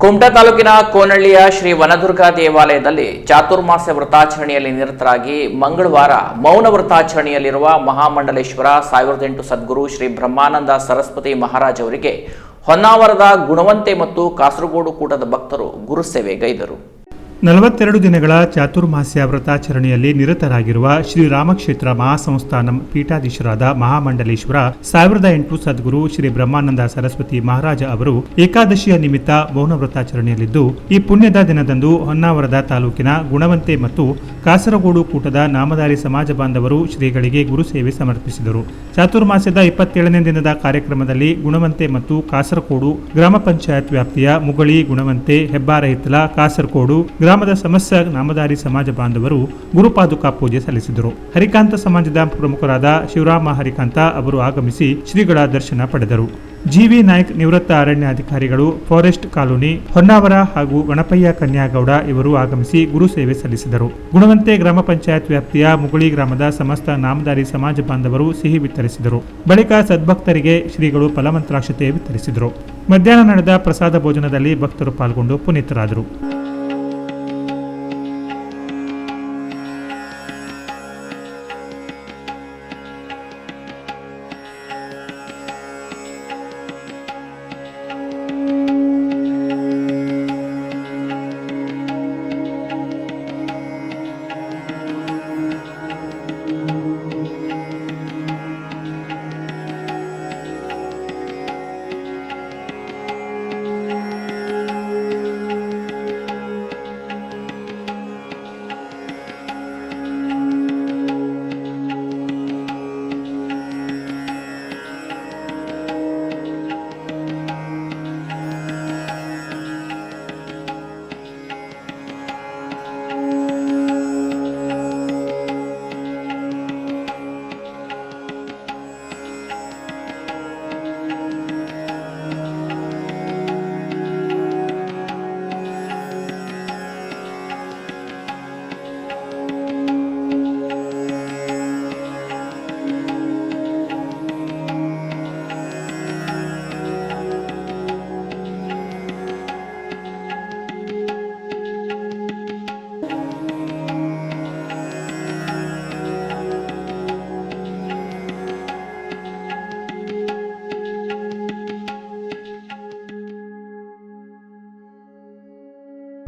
ಕುಮಟಾ ತಾಲೂಕಿನ ಕೋನಹಳ್ಳಿಯ ಶ್ರೀ ವನದುರ್ಗ ದೇವಾಲಯದಲ್ಲಿ ಚಾತುರ್ಮಾಸ್ಯ ವ್ರತಾಚರಣೆಯಲ್ಲಿ ನಿರತರಾಗಿ ಮಂಗಳವಾರ ಮೌನ ವ್ರತಾಚರಣೆಯಲ್ಲಿರುವ ಮಹಾಮಂಡಲೇಶ್ವರ 1008 ಸದ್ಗುರು ಶ್ರೀ ಬ್ರಹ್ಮಾನಂದ ಸರಸ್ವತಿ ಮಹಾರಾಜ್ ಅವರಿಗೆ ಹೊನ್ನಾವರದ ಗುಣವಂತೆ ಮತ್ತು ಕಾಸರಗೋಡು ಕೂಟದ ಭಕ್ತರು ಗುರುಸೇವೆಗೈದರು. 42 ದಿನಗಳ ಚಾತುರ್ಮಾಸ್ಯ ವ್ರತಾಚರಣೆಯಲ್ಲಿ ನಿರತರಾಗಿರುವ ಶ್ರೀ ರಾಮಕ್ಷೇತ್ರ ಮಹಾಸಂಸ್ಥಾನ ಪೀಠಾಧೀಶರಾದ ಮಹಾಮಂಡಲೇಶ್ವರ 1008 ಸದ್ಗುರು ಶ್ರೀ ಬ್ರಹ್ಮಾನಂದ ಸರಸ್ವತಿ ಮಹಾರಾಜ ಅವರು ಏಕಾದಶಿಯ ನಿಮಿತ್ತ ಮೌನ ವ್ರತಾಚರಣೆಯಲ್ಲಿದ್ದು, ಈ ಪುಣ್ಯದ ದಿನದಂದು ಹೊನ್ನಾವರದ ತಾಲೂಕಿನ ಗುಣವಂತೆ ಮತ್ತು ಕಾಸರಗೋಡು ಕೂಟದ ನಾಮಧಾರಿ ಸಮಾಜ ಬಾಂಧವರು ಶ್ರೀಗಳಿಗೆ ಗುರುಸೇವೆ ಸಮರ್ಪಿಸಿದರು. ಚಾತುರ್ಮಾಸ್ಯದ 27ನೇ ದಿನದ ಕಾರ್ಯಕ್ರಮದಲ್ಲಿ ಗುಣವಂತೆ ಮತ್ತು ಕಾಸರಗೋಡು ಗ್ರಾಮ ಪಂಚಾಯತ್ ವ್ಯಾಪ್ತಿಯ ಮುಗಳಿ, ಗುಣವಂತೆ, ಹೆಬ್ಬಾರ ಹಿತ್ತಲ, ಕಾಸರಗೋಡು ಗ್ರಾಮದ ಸಮಸ್ತ ನಾಮಧಾರಿ ಸಮಾಜ ಬಾಂಧವರು ಗುರುಪಾದುಕಾ ಪೂಜೆ ಸಲ್ಲಿಸಿದರು. ಹರಿಕಾಂತ ಸಮಾಜದ ಪ್ರಮುಖರಾದ ಶಿವರಾಮ ಹರಿಕಾಂತ ಅವರು ಆಗಮಿಸಿ ಶ್ರೀಗಳ ದರ್ಶನ ಪಡೆದರು. ಜಿವಿ ನಾಯ್ಕ್ ನಿವೃತ್ತ ಅರಣ್ಯಾಧಿಕಾರಿಗಳು, ಫಾರೆಸ್ಟ್ ಕಾಲೋನಿ ಹೊನ್ನಾವರ ಹಾಗೂ ಗಣಪಯ್ಯ ಕನ್ಯಾಗೌಡ ಇವರು ಆಗಮಿಸಿ ಗುರು ಸೇವೆ ಸಲ್ಲಿಸಿದರು. ಗುಣವಂತೆ ಗ್ರಾಮ ಪಂಚಾಯತ್ ವ್ಯಾಪ್ತಿಯ ಮುಗುಳಿ ಗ್ರಾಮದ ಸಮಸ್ತ ನಾಮಧಾರಿ ಸಮಾಜ ಬಾಂಧವರು ಸಿಹಿ ವಿತರಿಸಿದರು. ಬಳಿಕ ಸದ್ಭಕ್ತರಿಗೆ ಶ್ರೀಗಳು ಫಲಮಂತ್ರಾಕ್ಷತೆ ವಿತರಿಸಿದರು. ಮಧ್ಯಾಹ್ನ ನಡೆದ ಪ್ರಸಾದ ಭೋಜನದಲ್ಲಿ ಭಕ್ತರು ಪಾಲ್ಗೊಂಡು ಪುನೀತರಾದರು.